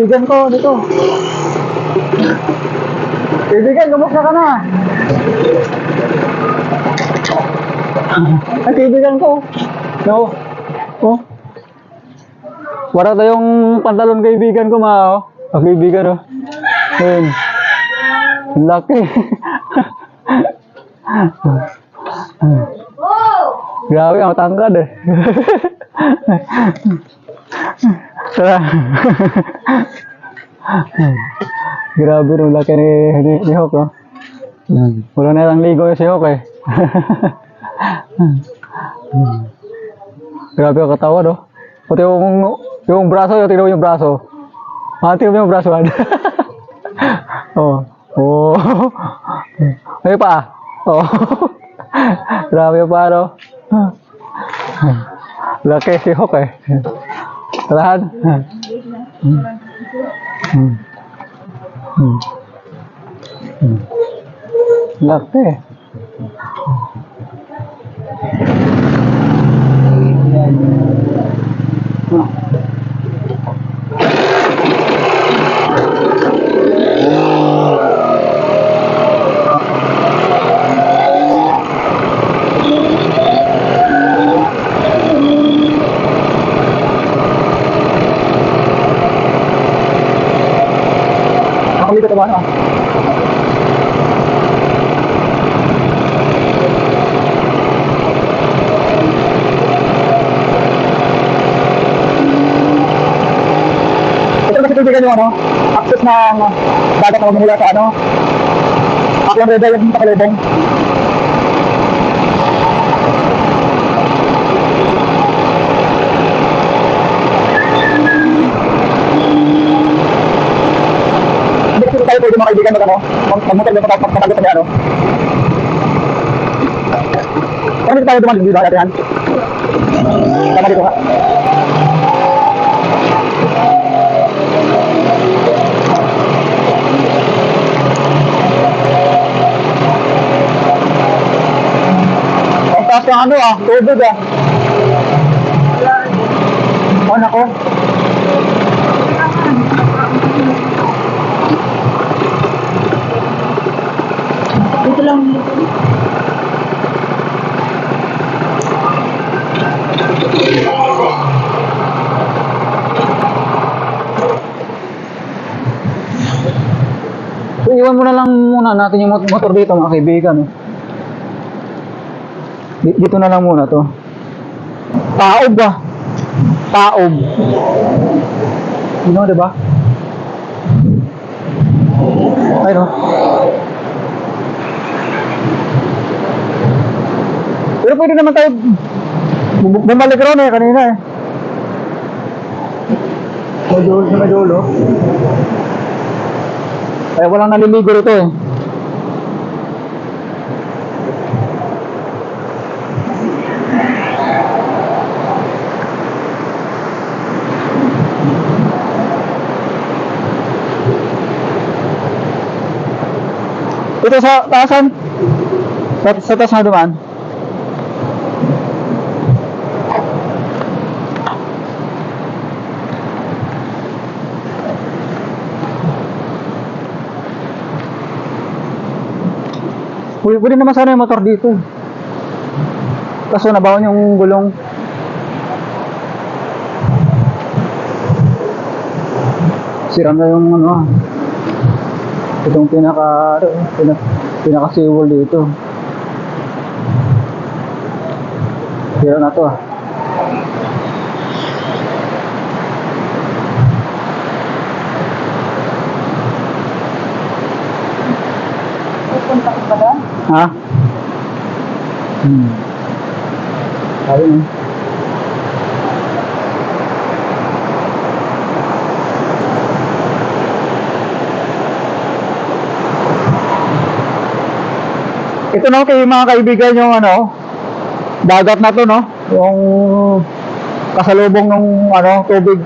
kaibigan ko dito. Kaibigan, kumusta ka na? Ay, kaibigan ko. No. Oh. Wala tayong pantalon kaibigan ko, oh. Oh, kaibigan, oh. Ayun. Laki. Grabe, ang tangkad eh. Tara. Grabe rin, laki ni Hawk, oh. Wala na lang ligo si Hawk, eh. Grabe ang katawan, oh. Pati yung braso, tingnan mo yung braso. Tingnan mo yung braso, oh. Oh. May pa. Oh. Grabe pa, no? Laki si Hawk, eh. Tarahan. Laki. Dito ba na? Ito kasi tubigan yung access ng dagat na magmumula sa Aklan River yung pakalubong. Tayo pwede mga kaibigan magmotor na patagot sa ano. Ano tayo dumaan dito natin yan? Tama dito ka. Ang taas ng tubig Oh, nako. Ito lang. So, iwan mo na lang muna natin yung motor dito, mga kaibigan. Dito na lang muna to. Taob ba? Taob. Diba? Ay, no? Pero pwede naman tayo bumalik ron kanina eh. May dulo. Ay, walang naliligo rito eh. Ito sa taasan. Sa taas na dumaan. Pwede naman sana yung motor dito. Kaso nabawan yung gulong. Sira na yung itong pinaka seawall dito. Sira na to Pupunta ko ba doon? Ha? Ayun. Ito kay mga kaibigan yung dagat na to yung kasalubong ng tubig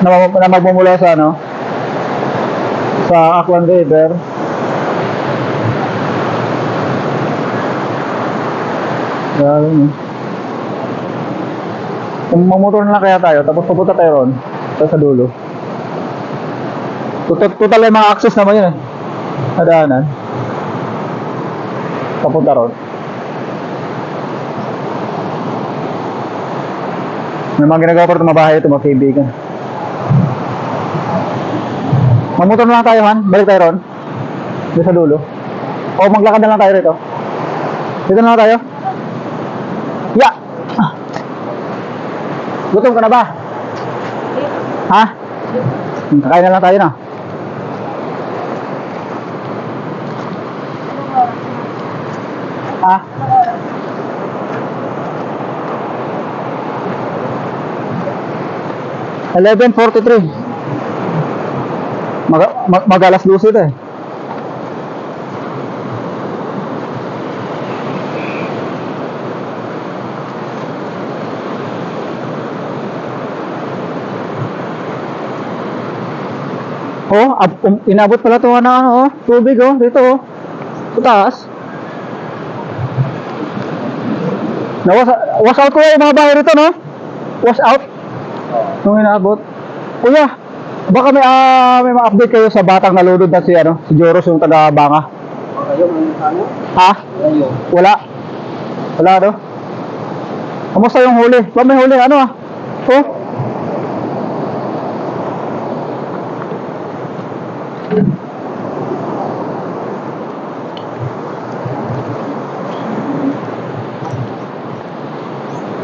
na magmumula sa sa Aklan River. Yan. Kung mamotor na kaya tayo, tapos pupunta tayo ron sa dulo. Total yung mga access naman yun eh. Nadaanan. Papunta ron. May mga ginagawa pa rin mga bahay ito, mga kaibigan. Mamotor na lang tayo, Han. Balik tayo ron. Dito sa dulo. O maglakad na lang tayo rito. Dito na lang tayo. Ya! Ah. Gutom ka na ba? Ha? Kakain na lang tayo na. Ha? $11:43. Mag-alas 12 ito eh. Oh, inabot pala ito na ano, oh, tubig oh, dito oh. Sa taas. Wash out ko yung mga bahay rito, no? Wash out. Nung inabot. Kuya, baka may ma-update kayo sa batang nalulod na si Joros yung taga Banga. Ha? Wala. Wala no? Kamusta yung huli? Ba may huli ano ah? Oh?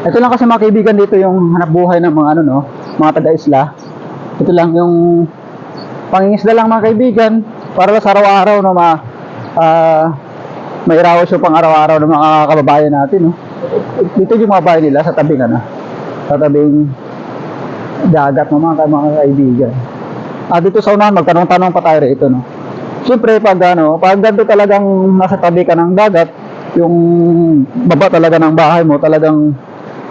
Ito lang kasi mga kaibigan dito yung hanap buhay ng mga mga taga-isla. Ito lang yung pangingisda lang mga kaibigan para sa araw-araw mairawas yung pang araw-araw ng mga kababayan natin, no. Dito yung mga bahay nila sa tabing sa tabing dagat ng mga kaibigan. Dito sa unahan magtanong-tanong pa tayo rito, no. Siyempre pag ganito talagang nasa tabi ka ng dagat, yung baba talaga ng bahay mo talagang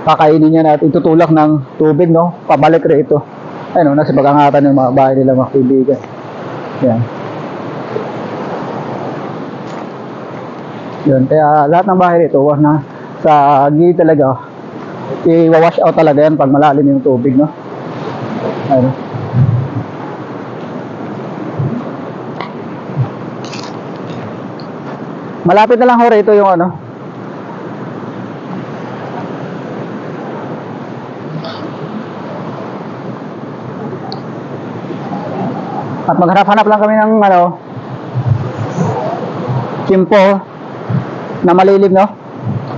kakainin niya natin, tutulak ng tubig, no, pabalik rito. Ayun, nasa pag-angatan ng mga bahay nila mga kaibigan. Yan. Yun, kaya lahat ng bahay rito, na sa gilid talaga, i-wash out talaga yan pag malalim yung tubig, no. Ayun. Malapit na lang ho rito yung at maghanap-hanap lang kami ng kimpo na malilim, no,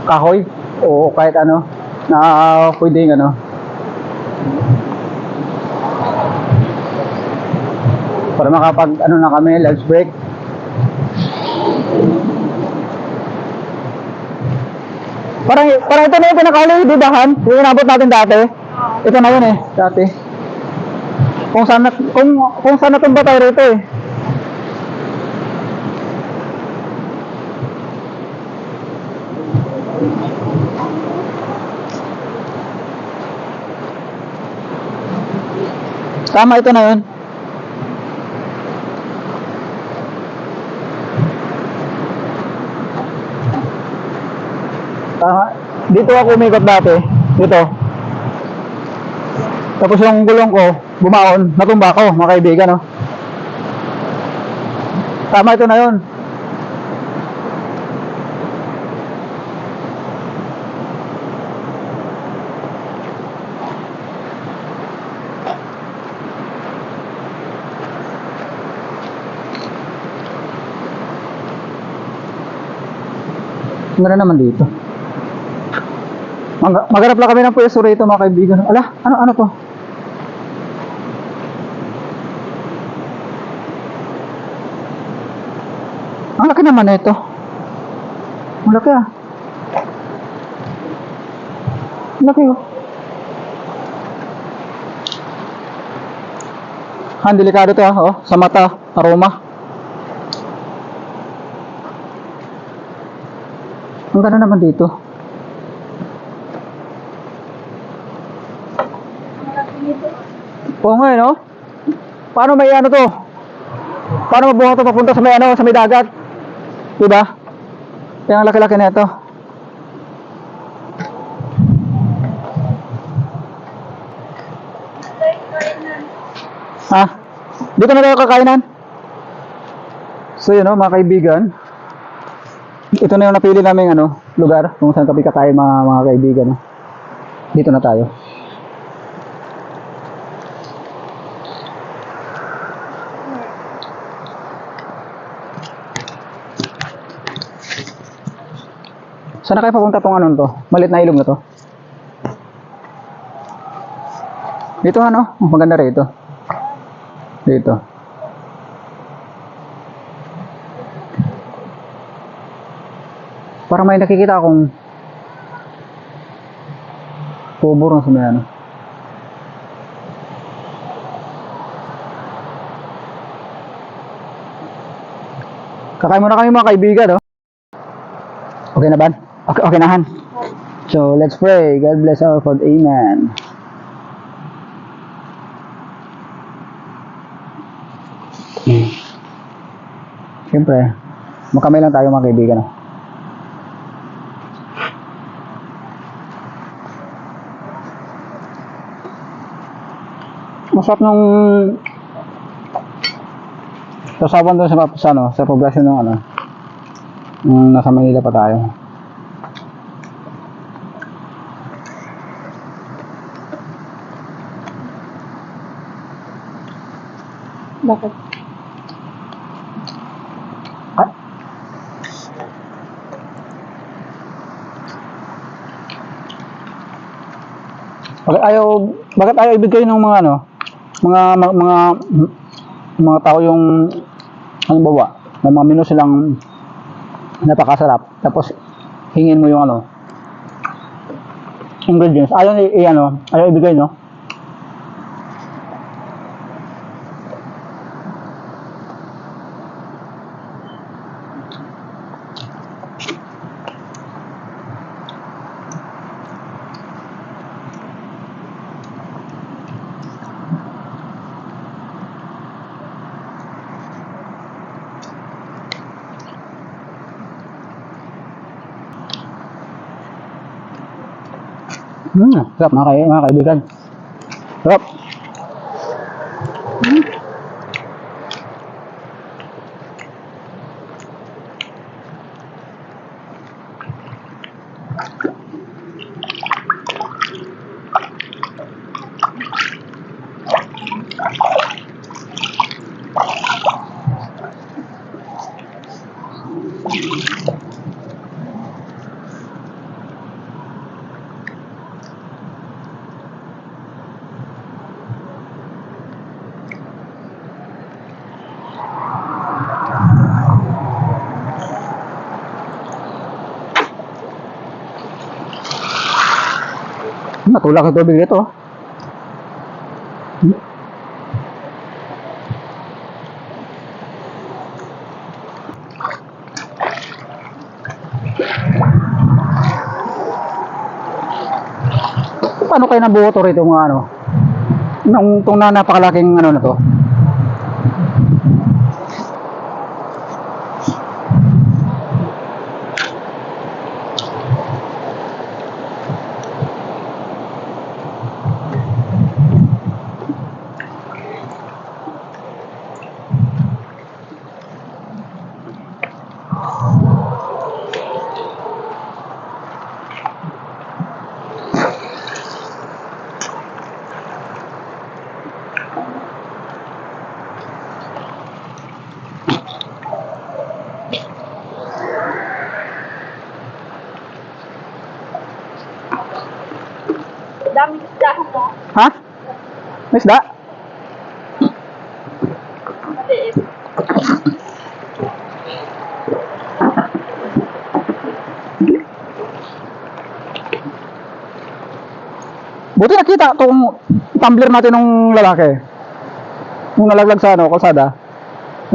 kahoy o kahit na pwedeng para makapag na kami lunch break. Parang ito na yung pinakahuli, di ba, Han? Yung inabot natin dati. Ito na yun eh, dati. Kung saan natumba tayo rito eh. Tama, ito na yun. Tama. Dito ako umikot dati. Dito. Tapos yung gulong ko, bumaon, natumba ako, mga kaibigan, no? Tama, ito na yun. Ano na naman dito? Maghanap lang kami ng pwesto rito, mga kaibigan. Ala, ano to? Ang laki naman na ito. Ang laki ah. Ang laki oh. Han, delikado to ah. Oh, sa mata, aroma. Ang ganda naman dito. Oo nga eh, no? Paano may to? Paano mabuhat to papunta sa may dagat? Diba? Kaya ang laki-laki na ito. Ha? Dito na tayo kakainan. So yun, mga kaibigan. Ito na yung napili namin lugar kung saan kami kakain mga kaibigan. No? Dito na tayo. Saan na kayo papunta tong to? Malit na ilog na to. Dito maganda rito. Dito. Parang may nakikita akong tubo rin sa may Kakain muna kami mga kaibigan, no? Okay na ba? Okay na, Han. So, let's pray. God bless our food. Amen. Siyempre, makamay lang tayo mga kaibigan, no? Masarap nung kasaban doon sa poblasyon ng nung nasa Manila pa tayo. Bakit? Ah? Bakit ayaw ibigay ng mga mga tao yung bawa may mga menu silang napakasarap tapos hingin mo yung ingredients ayaw ibigay, no? Sarap mga kaibigan. Sarap. Matulak yung tubig dito. Paano kayo nabuo to rito mga itong napakalaking na to? Daming isda mo. Ha? May isda? Maliit. Buti nakita itong tumbler natin ng lalaki. Nung nalaglag sa kalsada.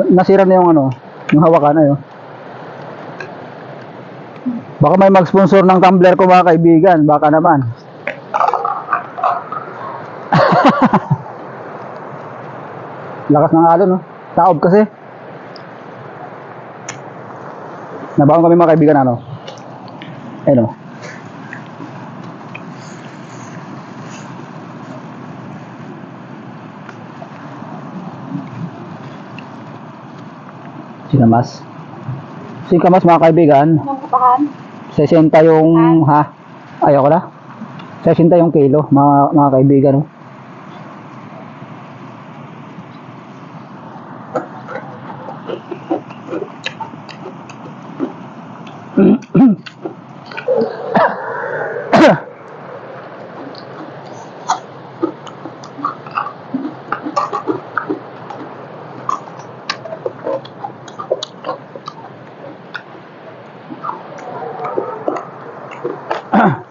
Nasira na yung hawakan na yun. Baka may mag-sponsor ng tumbler ko mga kaibigan. Baka naman. Lakas ng alon, no? Taob kasi. Nabaon kami mga kaibigan, Ayun, Sinamas. Singkamas mga kaibigan, Anong kapahan? 60 yung ha. Ayoko na. 60 yung kilo mga kaibigan. No?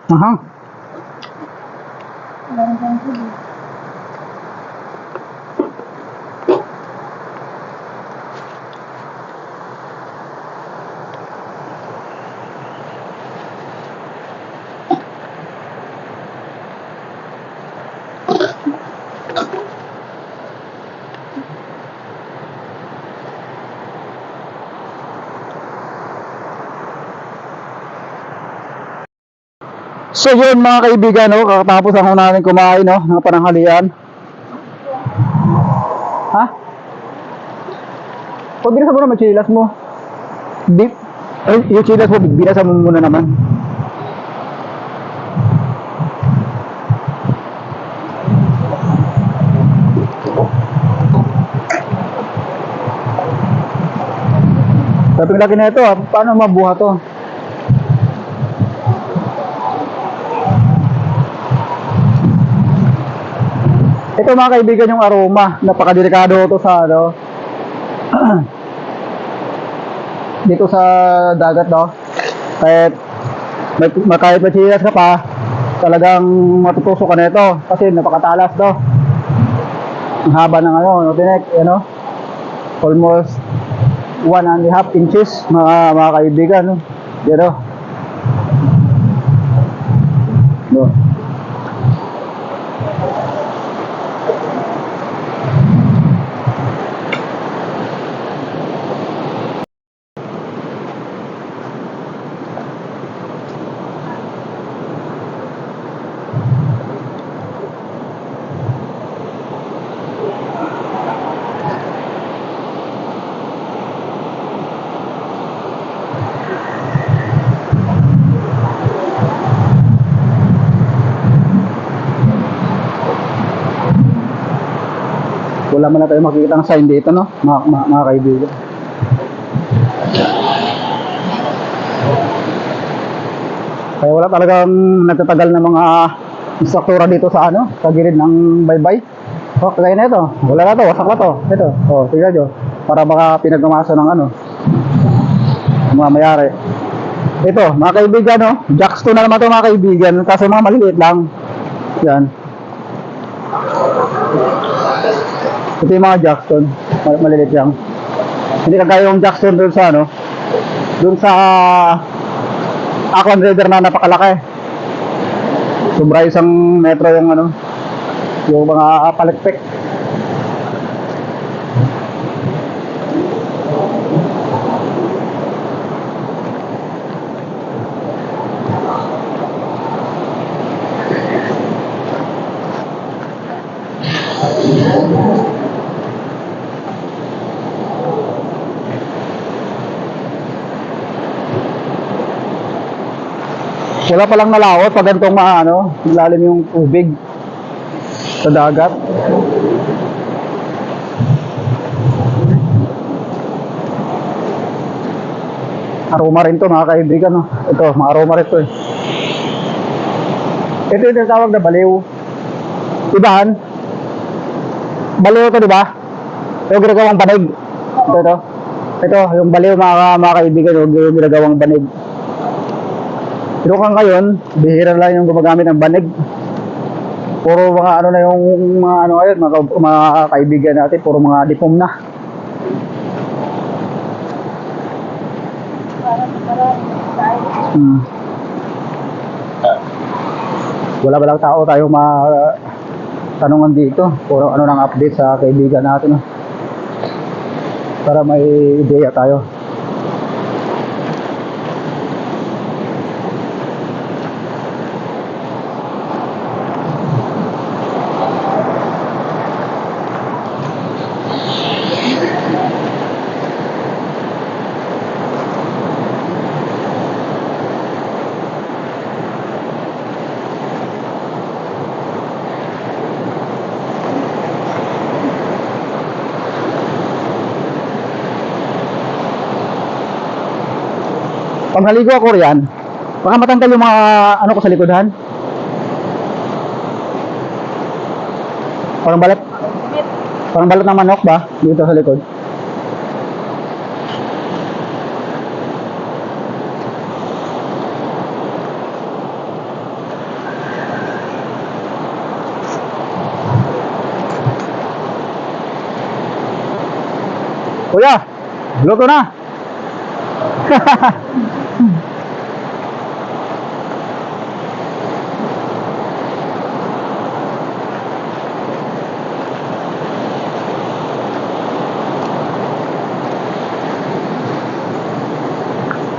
Aha. Meron kang tubig. So yun mga kaibigan, no, kakatapos ako natin kumain, no, ng pananghalian. Ha? Pag binasa mo naman chilas mo. Dip. Ay, yung chilas mo, binasa mo muna naman. Sabi laki na ito, paano mabuha to? Ito mga kaibigan yung aroma, napakadelikado ito sa ano. Dito sa dagat, no. Kahit kahit machilas ka pa, talagang matutusok ka nito kasi napakatalas, no. Ang haba ng ano, tinek, ano. Almost 1.5 inches mga kaibigan, no. Yan, no. No. Wala man na tayo makikita ng sign dito, no, mga kaibigan. Kaya wala talagang nagtatagal na mga instruktura dito sa ano, sa gilid ng baybay. Oh, kagaya na ito. Wala na to, wasak na to. Ito. Oh, tingnan nyo. Para baka pinagmamasa ng ano, mga mayari. Ito, mga kaibigan, no, Jackstone na naman to mga kaibigan, kasi mga maliliit lang. Yan. Ito yung mga Jackson, maliliit lang. Hindi kagaya yung Jackson dun sa ano, dun sa Aquan Raider na napakalaki. Sobra isang metro yung ano, yung mga palikpik. Wala palang nalaot pag ganitong ano, lalim yung tubig sa dagat. Aroma rin to mga kaibigan, no? Ito, mga aroma rin to eh. Ito yung tinatawag na baliw. Ibahan? Baliw to, di ba? Yung ginagawang banig. Ito. Ito, yung baliw mga kaibigan, yung ginagawang banig. Pero kung ngayon, bihira lang yung gumagamit ng banig. Puro mga ano na yung mga ano ayun, mga kaibigan natin, puro mga dipom na. Wala ba lang tao tayo tanungan dito? Puro ano nang update sa kaibigan natin, no? Para may ideya tayo. Pag naligo ako riyan, baka matanggal yung mga ano ko sa likodan. Parang balat, parang balat ng manok ba? Dito sa likod. Kuya, luto na.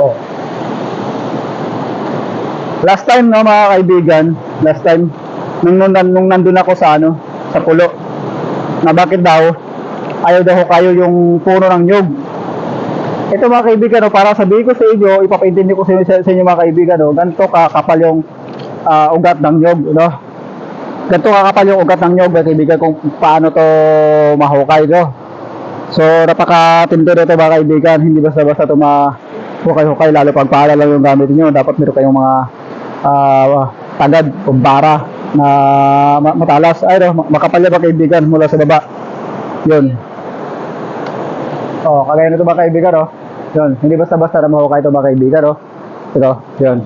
Oh. Last time no mga kaibigan, last time nung nandun ako sa ano, sa pulo. Na bakit daw ayaw daw kayo yung puno ng nyug. Ito mga kaibigan, no, para sabihin ko sa inyo, ipapaintindi ko sa inyo mga kaibigan, no, ganito kakapal yung ugat ng nyug, no? Ganito kakapal yung ugat ng nyug, mga kaibigan, kung paano to mahukay, no? So, napakatindi nito mga kaibigan, hindi basta-basta ito mahukay-hukay, lalo pag paala lang yung gamit niyo, dapat meron kayong mga tagad o bara na matalas, ay, no, makapal yan mga kaibigan mula sa baba. Yun. Oh, kagaya nito mga kaibigan, oh. Yun, hindi basta-basta na mahukay ito mga kaibigan, oh. Ito, yun.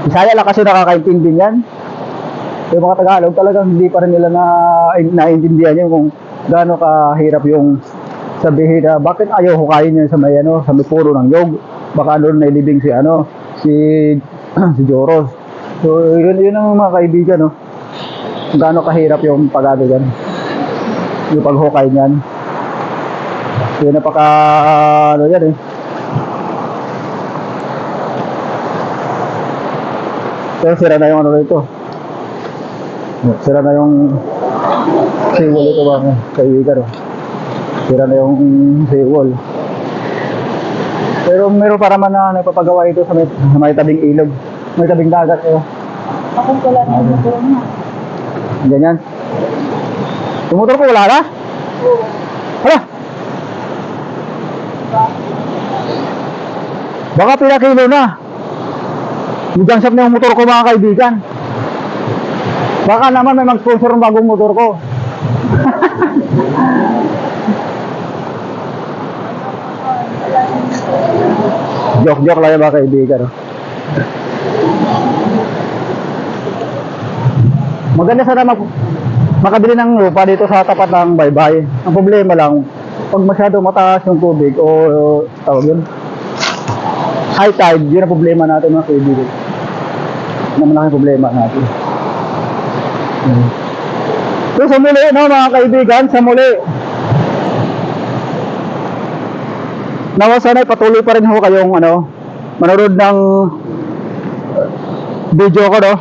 Bisaya lang kasi nakakaintindi niyan. Yung mga Tagalog talagang hindi pa rin nila naintindihan yun kung gaano kahirap yung sabihin na bakit ayaw hukayin yun sa may ano, sa may puro ng yog. Baka doon nailibing si ano, si Joros. So, yun ang mga kaibigan, no? Kung gaano kahirap yung pag-ano dyan. Yung paghukay niyan. Yun, napaka, ano yan eh. Pero sira na yung ano rito. Sira na yung seawall ito mga kaibigan, no? Sira na yung seawall. Pero meron pa naman na nagpapagawa ito sa may tabing ilog. May tabing dagat eh. Bakit wala na yung motor na? Ganyan. Yung motor ko wala na? Oo. Hala! Baka pinakilo na. Yung jump na yung motor ko mga kaibigan. Baka naman may mag-sponsor ng bagong motor ko. Joke-joke lang yung mga kaibigan. Oh. Maganda sana makabili ng lupa dito sa tapat ng baybay. Ang problema lang, pag masyado mataas yung tubig o tawag yun, high tide, yun ang problema natin mga kaibigan. Yun ang malaking problema natin. So sa muli, no, mga kaibigan, sa muli, nawa sana patuloy pa rin ho kayong ano, manood ng video ko, no?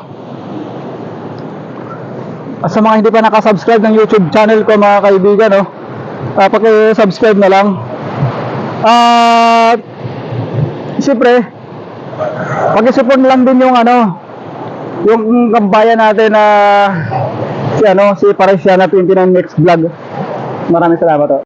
At sa mga hindi pa nakasubscribe ng YouTube channel ko mga kaibigan, no, paki-subscribe na lang. At siyempre, paki-support lang din yung ano, yung kambayan natin na si Parisiana 29 Mix Vlog. Maraming salamat.